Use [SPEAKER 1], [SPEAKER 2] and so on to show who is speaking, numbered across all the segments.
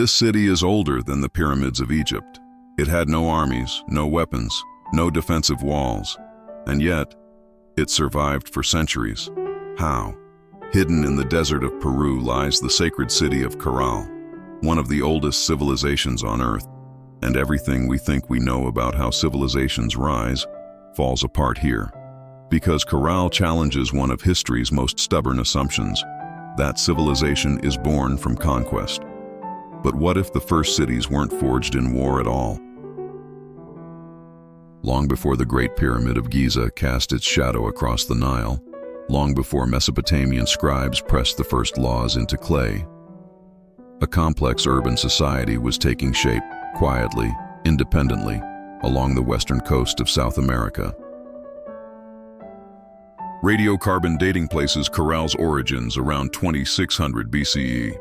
[SPEAKER 1] This city is older than the pyramids of Egypt. It had no armies, no weapons, no defensive walls, and yet it survived for centuries. How? Hidden in the desert of Peru lies the sacred city of Caral, one of the oldest civilizations on Earth, and everything we think we know about how civilizations rise falls apart here. Because Caral challenges one of history's most stubborn assumptions, that civilization is born from conquest. But what if the first cities weren't forged in war at all? Long before the Great Pyramid of Giza cast its shadow across the Nile, long before Mesopotamian scribes pressed the first laws into clay, a complex urban society was taking shape quietly, independently, along the western coast of South America. Radiocarbon dating places Caral's origins around 2600 BCE.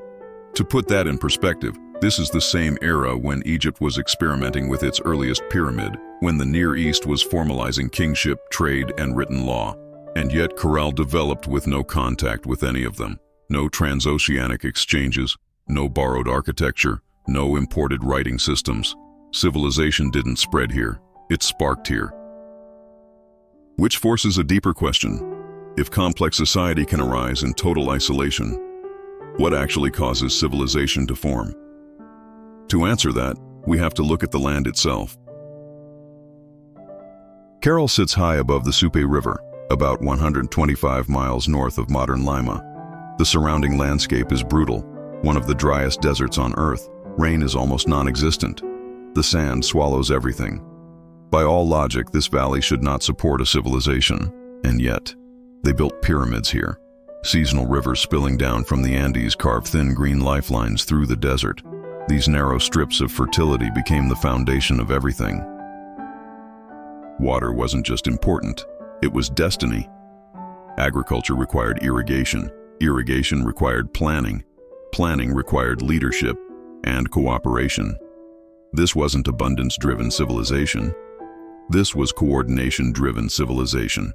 [SPEAKER 1] To put that in perspective, this is the same era when Egypt was experimenting with its earliest pyramid, when the Near East was formalizing kingship, trade, and written law. And yet Caral developed with no contact with any of them. No transoceanic exchanges, no borrowed architecture, no imported writing systems. Civilization didn't spread here, it sparked here. Which forces a deeper question. If complex society can arise in total isolation, what actually causes civilization to form? To answer that, we have to look at the land itself. Caral sits high above the Supe River, about 125 miles north of modern Lima. The surrounding landscape is brutal, one of the driest deserts on Earth. Rain is almost non-existent. The sand swallows everything. By all logic, this valley should not support a civilization, and yet, they built pyramids here. Seasonal rivers spilling down from the Andes carved thin green lifelines through the desert. These narrow strips of fertility became the foundation of everything. Water wasn't just important, it was destiny. Agriculture required irrigation, irrigation required planning, planning required leadership and cooperation. This wasn't abundance-driven civilization. This was coordination-driven civilization.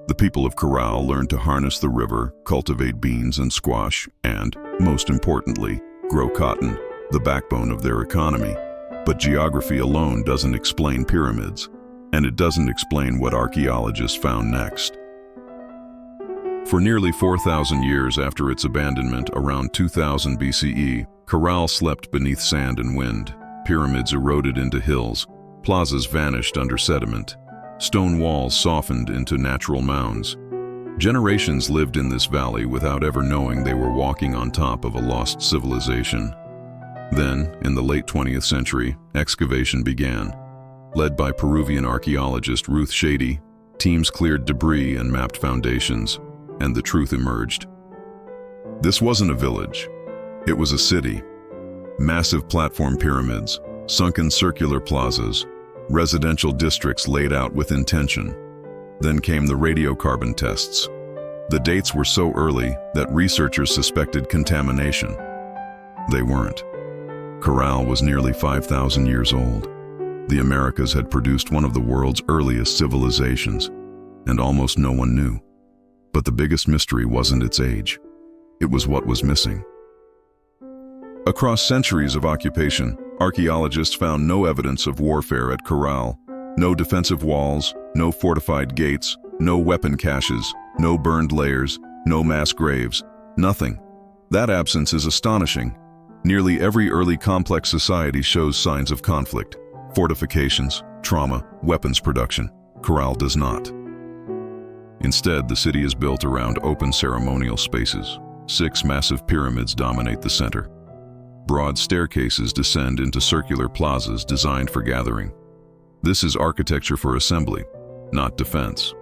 [SPEAKER 1] The people of Caral learned to harness the river, cultivate beans and squash, and, most importantly, grow cotton, the backbone of their economy. But geography alone doesn't explain pyramids, and it doesn't explain what archaeologists found next. For nearly 4,000 years after its abandonment, around 2000 BCE, Caral slept beneath sand and wind. Pyramids eroded into hills, plazas vanished under sediment, stone walls softened into natural mounds. Generations lived in this valley without ever knowing they were walking on top of a lost civilization. Then, in the late 20th century, excavation began. Led by Peruvian archaeologist Ruth Shady, teams cleared debris and mapped foundations, and the truth emerged. This wasn't a village. It was a city. Massive platform pyramids, sunken circular plazas, residential districts laid out with intention. Then came the radiocarbon tests. The dates were so early that researchers suspected contamination. They weren't. Caral was nearly 5,000 years old. The Americas had produced one of the world's earliest civilizations, and almost no one knew. But the biggest mystery wasn't its age. It was what was missing. Across centuries of occupation, archaeologists found no evidence of warfare at Caral. No defensive walls, no fortified gates, no weapon caches, no burned layers, no mass graves, nothing. That absence is astonishing. Nearly every early complex society shows signs of conflict, fortifications, trauma, weapons production. Caral does not. Instead, the city is built around open ceremonial spaces. 6 massive pyramids dominate the center. Broad staircases descend into circular plazas designed for gathering. This is architecture for assembly, not defense.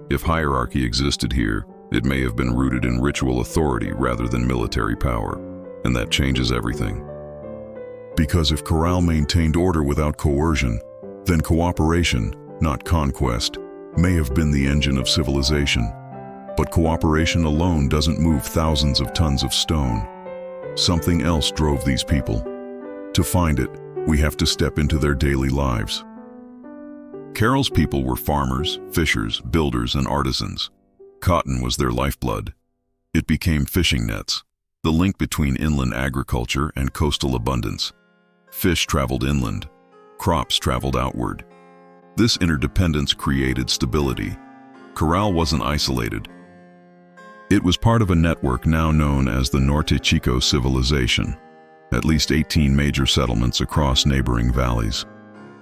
[SPEAKER 1] If hierarchy existed here, it may have been rooted in ritual authority rather than military power, and that changes everything. Because if Caral maintained order without coercion, then cooperation, not conquest, may have been the engine of civilization. But cooperation alone doesn't move thousands of tons of stone. Something else drove these people. To find it, we have to step into their daily lives. Caral's people were farmers, fishers, builders, and artisans. Cotton was their lifeblood. It became fishing nets. the link between inland agriculture and coastal abundance. Fish traveled inland, crops traveled outward. This interdependence created stability. Caral wasn't isolated. It was part of a network now known as the Norte Chico civilization. At least 18 major settlements across neighboring valleys.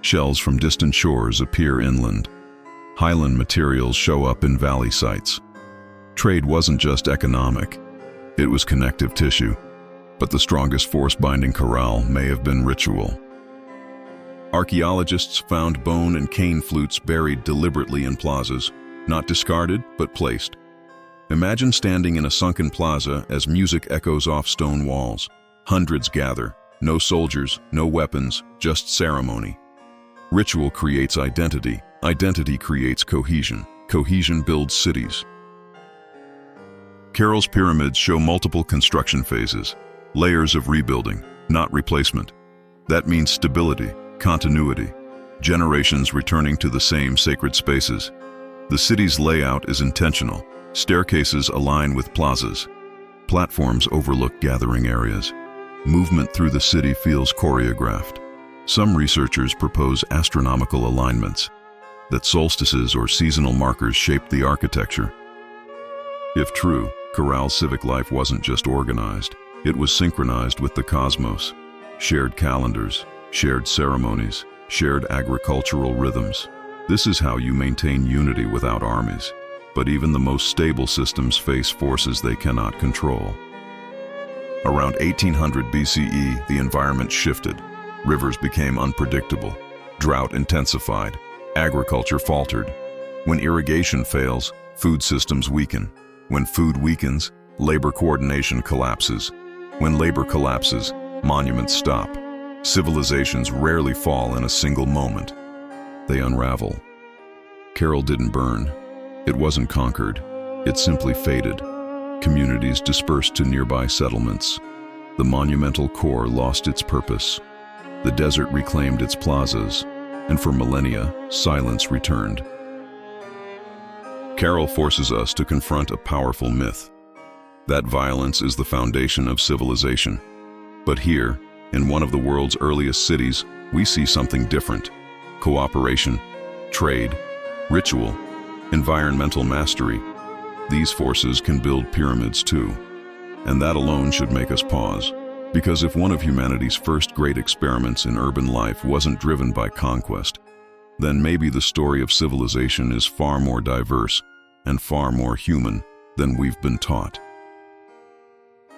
[SPEAKER 1] Shells from distant shores appear inland. Highland materials show up in valley sites. Trade wasn't just economic, it was connective tissue. But the strongest force binding Caral may have been ritual. Archaeologists found bone and cane flutes buried deliberately in plazas, not discarded, but placed. Imagine standing in a sunken plaza as music echoes off stone walls. Hundreds gather, no soldiers, no weapons, just ceremony. Ritual creates identity, identity creates cohesion, cohesion builds cities. Caral's pyramids show multiple construction phases, layers of rebuilding, not replacement. That means stability, continuity, generations returning to the same sacred spaces. The city's layout is intentional. Staircases align with plazas. Platforms overlook gathering areas. Movement through the city feels choreographed. Some researchers propose astronomical alignments, that solstices or seasonal markers shaped the architecture. If true, Caral's civic life wasn't just organized, it was synchronized with the cosmos. Shared calendars, shared ceremonies, shared agricultural rhythms. This is how you maintain unity without armies. But even the most stable systems face forces they cannot control. Around 1800 BCE, the environment shifted. Rivers became unpredictable. Drought intensified. Agriculture faltered. When irrigation fails, food systems weaken. When food weakens, labor coordination collapses. When labor collapses, monuments stop. Civilizations rarely fall in a single moment. They unravel. Caral didn't burn. It wasn't conquered. It simply faded. Communities dispersed to nearby settlements. The monumental core lost its purpose. The desert reclaimed its plazas, and for millennia, silence returned. Caral forces us to confront a powerful myth. That violence is the foundation of civilization. But here, in one of the world's earliest cities, we see something different. Cooperation, trade, ritual, environmental mastery. These forces can build pyramids too. And that alone should make us pause. Because if one of humanity's first great experiments in urban life wasn't driven by conquest, then maybe the story of civilization is far more diverse and far more human than we've been taught.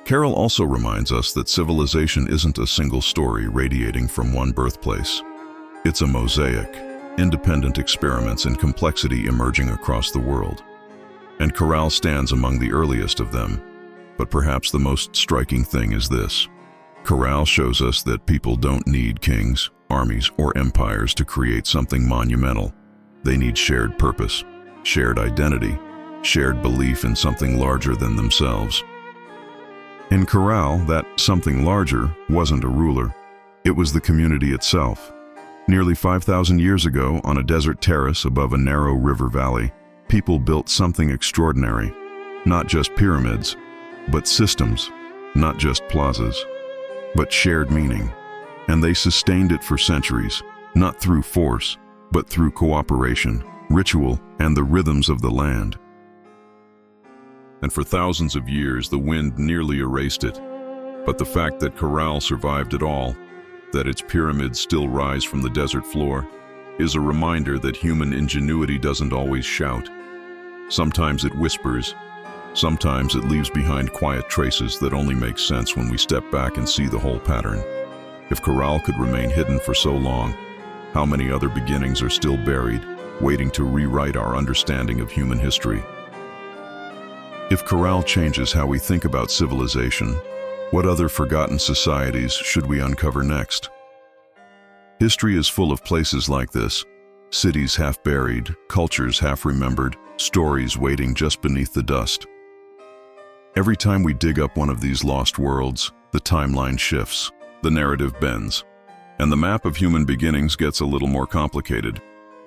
[SPEAKER 1] Caral also reminds us that civilization isn't a single story radiating from one birthplace. It's a mosaic, independent experiments in complexity emerging across the world. And Caral stands among the earliest of them. But perhaps the most striking thing is this. Caral shows us that people don't need kings, armies, or empires to create something monumental. They need shared purpose, shared identity, shared belief in something larger than themselves. In Caral, that something larger wasn't a ruler. It was the community itself. Nearly 5,000 years ago, on a desert terrace above a narrow river valley, people built something extraordinary. Not just pyramids, but systems. Not just plazas, but shared meaning. And they sustained it for centuries, not through force, but through cooperation, ritual, and the rhythms of the land. And for thousands of years, the wind nearly erased it. But the fact that Caral survived it all, that its pyramids still rise from the desert floor, is a reminder that human ingenuity doesn't always shout. Sometimes it whispers. Sometimes it leaves behind quiet traces that only make sense when we step back and see the whole pattern. If Caral could remain hidden for so long, how many other beginnings are still buried, waiting to rewrite our understanding of human history? If Caral changes how we think about civilization, what other forgotten societies should we uncover next? History is full of places like this, cities half buried, cultures half remembered, stories waiting just beneath the dust. Every time we dig up one of these lost worlds, the timeline shifts, the narrative bends, and the map of human beginnings gets a little more complicated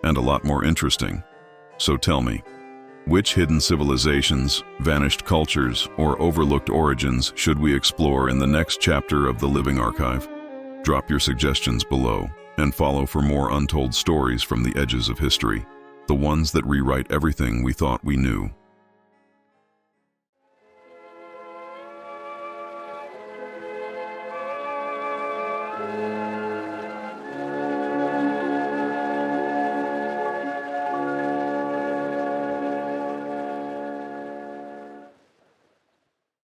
[SPEAKER 1] and a lot more interesting. So tell me, Which hidden civilizations, vanished cultures, or overlooked origins should we explore in the next chapter of the Living Archive? Drop your suggestions below and follow for more untold stories from the edges of history, the ones that rewrite everything we thought we knew.